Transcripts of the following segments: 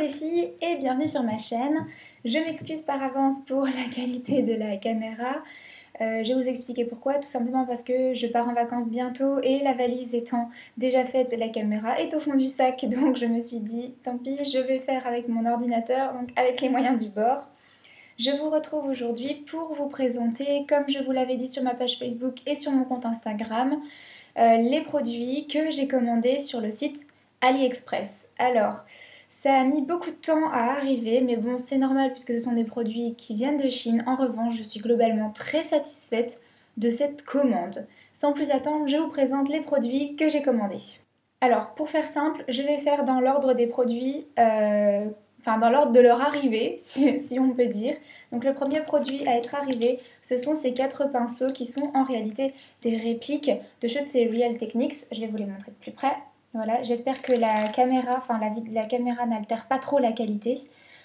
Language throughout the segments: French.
les filles et bienvenue sur ma chaîne. Je m'excuse par avance pour la qualité de la caméra. Je vais vous expliquer pourquoi, tout simplement parce que je pars en vacances bientôt et la valise étant déjà faite, la caméra est au fond du sac, donc je me suis dit tant pis, je vais faire avec mon ordinateur, donc avec les moyens du bord. Je vous retrouve aujourd'hui pour vous présenter, comme je vous l'avais dit sur ma page Facebook et sur mon compte Instagram, les produits que j'ai commandés sur le site AliExpress. Alors, ça a mis beaucoup de temps à arriver, mais bon, c'est normal puisque ce sont des produits qui viennent de Chine. En revanche, je suis globalement très satisfaite de cette commande. Sans plus attendre, je vous présente les produits que j'ai commandés. Alors, pour faire simple, je vais faire dans l'ordre des produits, dans l'ordre de leur arrivée, si on peut dire. Donc le premier produit à être arrivé, ce sont ces 4 pinceaux qui sont en réalité des répliques de ceux de ces Real Techniques. Je vais vous les montrer de plus près. Voilà, j'espère que la caméra, la caméra n'altère pas trop la qualité.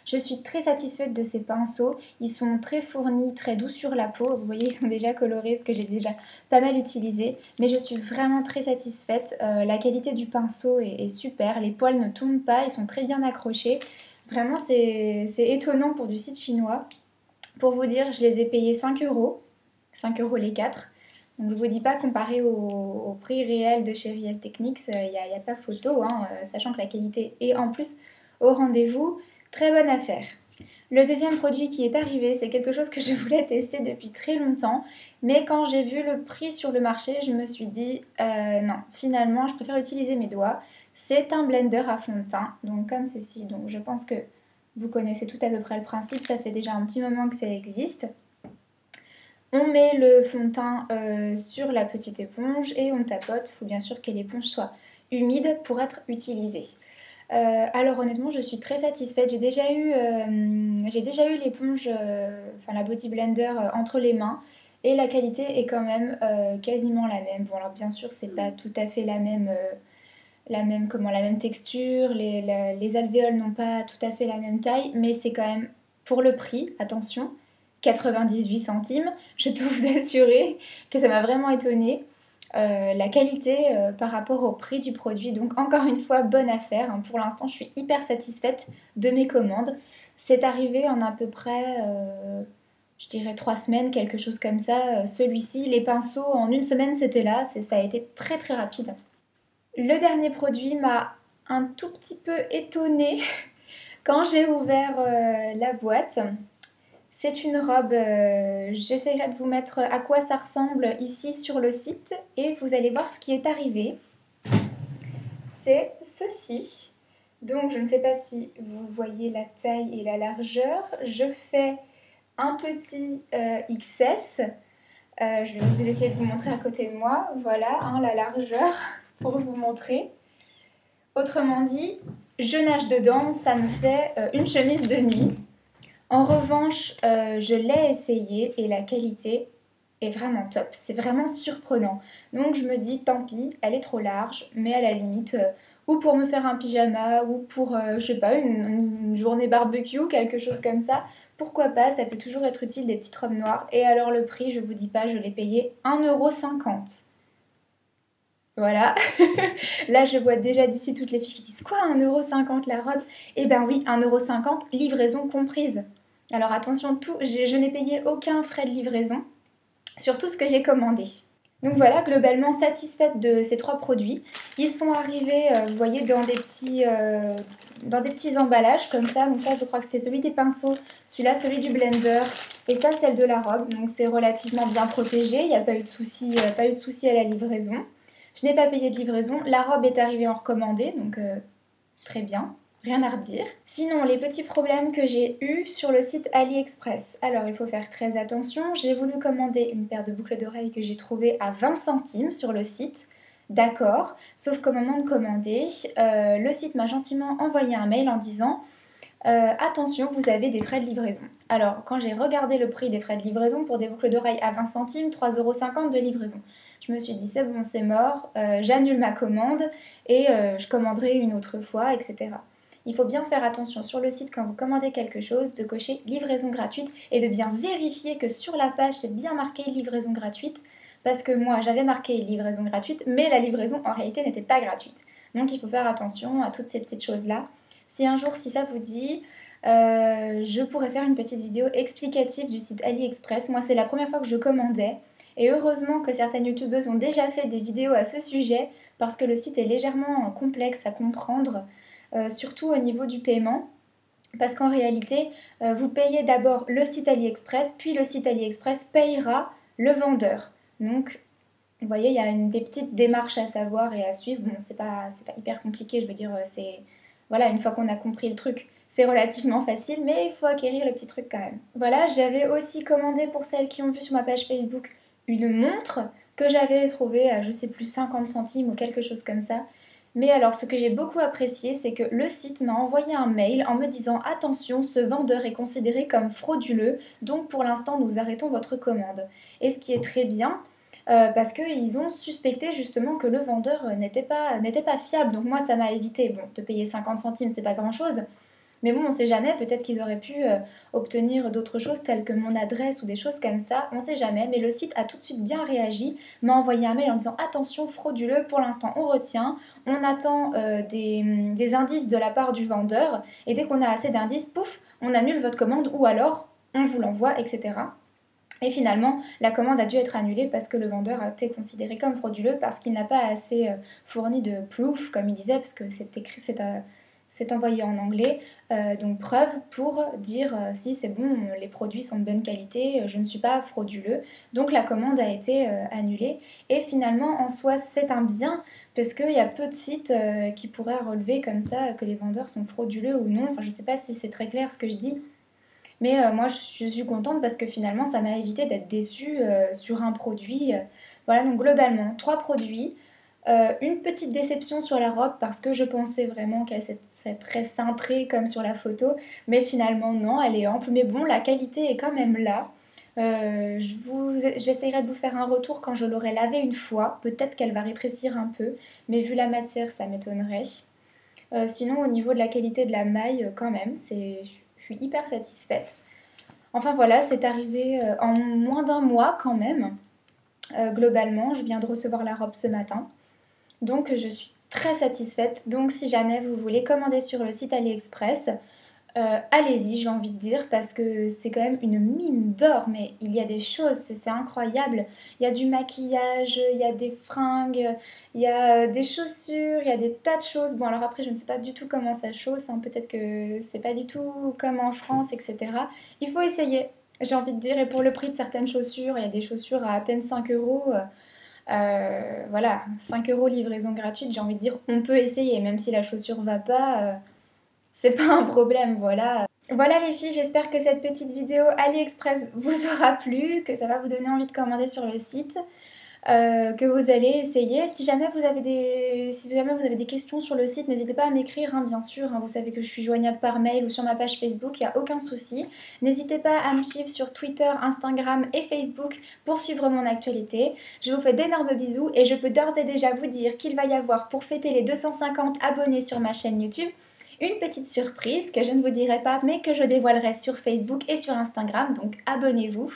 Je suis très satisfaite de ces pinceaux. Ils sont très fournis, très doux sur la peau. Vous voyez, ils sont déjà colorés parce que j'ai déjà pas mal utilisé. Mais je suis vraiment très satisfaite. La qualité du pinceau est super. Les poils ne tombent pas, ils sont très bien accrochés. Vraiment, c'est étonnant pour du site chinois. Pour vous dire, je les ai payés 5 euros. 5 euros les 4. Donc, je ne vous dis pas comparé au prix réel de chez Real Techniques, il n'y a pas photo, hein, sachant que la qualité est en plus au rendez-vous. Très bonne affaire. Le deuxième produit qui est arrivé, c'est quelque chose que je voulais tester depuis très longtemps, mais quand j'ai vu le prix sur le marché, je me suis dit non, finalement, je préfère utiliser mes doigts. C'est un blender à fond de teint, donc comme ceci. Donc je pense que vous connaissez tout à peu près le principe, ça fait déjà un petit moment que ça existe. On met le fond de teint sur la petite éponge et on tapote. Il faut bien sûr que l'éponge soit humide pour être utilisée. Alors honnêtement, je suis très satisfaite. J'ai déjà eu l'éponge, la Body Blender entre les mains et la qualité est quand même quasiment la même. Bon alors bien sûr, c'est pas tout à fait la même texture. Les alvéoles n'ont pas tout à fait la même taille, mais c'est quand même pour le prix. Attention. 98 centimes, je peux vous assurer que ça m'a vraiment étonnée. La qualité par rapport au prix du produit, donc encore une fois, bonne affaire. Pour l'instant, je suis hyper satisfaite de mes commandes. C'est arrivé en à peu près, je dirais 3 semaines, quelque chose comme ça. Celui-ci, les pinceaux, en une semaine, c'était là. Ça a été très très rapide. Le dernier produit m'a un tout petit peu étonnée quand j'ai ouvert la boîte. C'est une robe, j'essaierai de vous mettre à quoi ça ressemble ici sur le site et vous allez voir ce qui est arrivé. C'est ceci. Donc je ne sais pas si vous voyez la taille et la largeur. Je fais un petit XS. Je vais vous essayer de vous montrer à côté de moi. Voilà, la largeur pour vous montrer. Autrement dit, je nage dedans, ça me fait une chemise de nuit. En revanche, je l'ai essayé et la qualité est vraiment top. C'est vraiment surprenant. Donc je me dis, tant pis, elle est trop large, mais à la limite, ou pour me faire un pyjama, ou pour, je sais pas, une journée barbecue, quelque chose comme ça, pourquoi pas, ça peut toujours être utile des petites robes noires. Et alors le prix, je vous dis pas, je l'ai payé 1,50 €. Voilà, là je vois déjà d'ici toutes les filles qui disent quoi, 1,50 € la robe? Eh ben oui, 1,50 €, livraison comprise. Alors attention, je n'ai payé aucun frais de livraison sur tout ce que j'ai commandé. Donc voilà, globalement satisfaite de ces 3 produits. Ils sont arrivés, vous voyez, dans des petits emballages comme ça. Donc ça, je crois que c'était celui des pinceaux, celui-là, celui du blender, et ça, celle de la robe. Donc c'est relativement bien protégé, il n'y a pas eu de souci à la livraison. Je n'ai pas payé de livraison. La robe est arrivée en recommandé, donc très bien. Rien à redire. Sinon, les petits problèmes que j'ai eus sur le site AliExpress. Alors, il faut faire très attention. J'ai voulu commander une paire de boucles d'oreilles que j'ai trouvées à 20 centimes sur le site. D'accord. Sauf qu'au moment de commander, le site m'a gentiment envoyé un mail en disant attention, vous avez des frais de livraison. Alors, quand j'ai regardé le prix des frais de livraison pour des boucles d'oreilles à 20 centimes, 3,50 € de livraison. Je me suis dit, c'est bon, c'est mort, j'annule ma commande et je commanderai une autre fois, etc. Il faut bien faire attention sur le site quand vous commandez quelque chose, de cocher livraison gratuite et de bien vérifier que sur la page c'est bien marqué livraison gratuite, parce que moi j'avais marqué livraison gratuite, mais la livraison en réalité n'était pas gratuite. Donc il faut faire attention à toutes ces petites choses-là. Si un jour, si ça vous dit, je pourrais faire une petite vidéo explicative du site AliExpress. Moi, c'est la première fois que je commandais. Et heureusement que certaines youtubeuses ont déjà fait des vidéos à ce sujet parce que le site est légèrement complexe à comprendre, surtout au niveau du paiement. Parce qu'en réalité, vous payez d'abord le site AliExpress, puis le site AliExpress payera le vendeur. Donc, vous voyez, il y a des petites démarches à savoir et à suivre. Bon, c'est pas hyper compliqué, je veux dire, c'est... Voilà, une fois qu'on a compris le truc, c'est relativement facile, mais il faut acquérir le petit truc quand même. Voilà, j'avais aussi commandé pour celles qui ont vu sur ma page Facebook une montre que j'avais trouvée à, je sais plus, 50 centimes ou quelque chose comme ça. Mais alors, ce que j'ai beaucoup apprécié, c'est que le site m'a envoyé un mail en me disant « Attention, ce vendeur est considéré comme frauduleux, donc pour l'instant, nous arrêtons votre commande. » Et ce qui est très bien, parce qu'ils ont suspecté justement que le vendeur n'était pas fiable. Donc moi, ça m'a évité de payer 50 centimes, c'est pas grand-chose. Mais bon, on sait jamais, peut-être qu'ils auraient pu obtenir d'autres choses telles que mon adresse ou des choses comme ça, on sait jamais. Mais le site a tout de suite bien réagi, m'a envoyé un mail en disant attention frauduleux, pour l'instant on retient, on attend des indices de la part du vendeur et dès qu'on a assez d'indices, pouf, on annule votre commande ou alors on vous l'envoie, etc. Et finalement, la commande a dû être annulée parce que le vendeur a été considéré comme frauduleux parce qu'il n'a pas assez fourni de proof, comme il disait, parce que c'est envoyé en anglais, donc preuve pour dire si c'est bon, les produits sont de bonne qualité, je ne suis pas frauduleux. Donc la commande a été annulée. Et finalement, en soi, c'est un bien, parce qu'il y a peu de sites qui pourraient relever comme ça que les vendeurs sont frauduleux ou non. Enfin, je ne sais pas si c'est très clair ce que je dis. Mais moi, je suis contente parce que finalement, ça m'a évité d'être déçue sur un produit. Voilà, donc globalement, 3 produits. Une petite déception sur la robe parce que je pensais vraiment qu'elle serait très cintrée comme sur la photo. Mais finalement, non, elle est ample. Mais bon, la qualité est quand même là. J'essaierai de vous faire un retour quand je l'aurai lavée une fois. Peut-être qu'elle va rétrécir un peu. Mais vu la matière, ça m'étonnerait. Sinon, au niveau de la qualité de la maille, quand même, je suis hyper satisfaite. Enfin voilà, c'est arrivé en moins d'un mois quand même. Globalement, je viens de recevoir la robe ce matin. Donc je suis très satisfaite. Donc si jamais vous voulez commander sur le site AliExpress, allez-y, j'ai envie de dire, parce que c'est quand même une mine d'or, mais il y a des choses, c'est incroyable. Il y a du maquillage, il y a des fringues, il y a des chaussures, il y a des tas de choses. Bon, alors après, je ne sais pas du tout comment ça chausse, hein. Peut-être que c'est pas du tout comme en France, etc. Il faut essayer, j'ai envie de dire, et pour le prix de certaines chaussures, il y a des chaussures à peine 5 euros. Voilà, 5 euros livraison gratuite, j'ai envie de dire, on peut essayer, même si la chaussure va pas. C'est pas un problème, voilà. Voilà les filles, j'espère que cette petite vidéo AliExpress vous aura plu, que ça va vous donner envie de commander sur le site, que vous allez essayer. Si jamais vous avez des questions sur le site, n'hésitez pas à m'écrire, hein, bien sûr. Hein, vous savez que je suis joignable par mail ou sur ma page Facebook, il n'y a aucun souci. N'hésitez pas à me suivre sur Twitter, Instagram et Facebook pour suivre mon actualité. Je vous fais d'énormes bisous et je peux d'ores et déjà vous dire qu'il va y avoir, pour fêter les 250 abonnés sur ma chaîne YouTube, une petite surprise que je ne vous dirai pas mais que je dévoilerai sur Facebook et sur Instagram, donc abonnez-vous.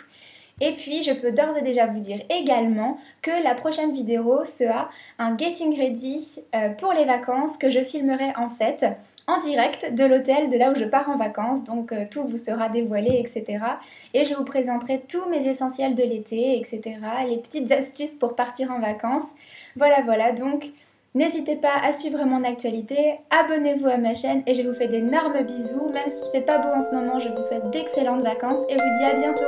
Et puis je peux d'ores et déjà vous dire également que la prochaine vidéo sera un getting ready pour les vacances que je filmerai en fait en direct de l'hôtel de là où je pars en vacances, donc tout vous sera dévoilé, etc. Et je vous présenterai tous mes essentiels de l'été, etc. Les petites astuces pour partir en vacances. Voilà, donc n'hésitez pas à suivre mon actualité, abonnez-vous à ma chaîne et je vous fais d'énormes bisous. Même s'il ne fait pas beau en ce moment, je vous souhaite d'excellentes vacances et vous dis à bientôt.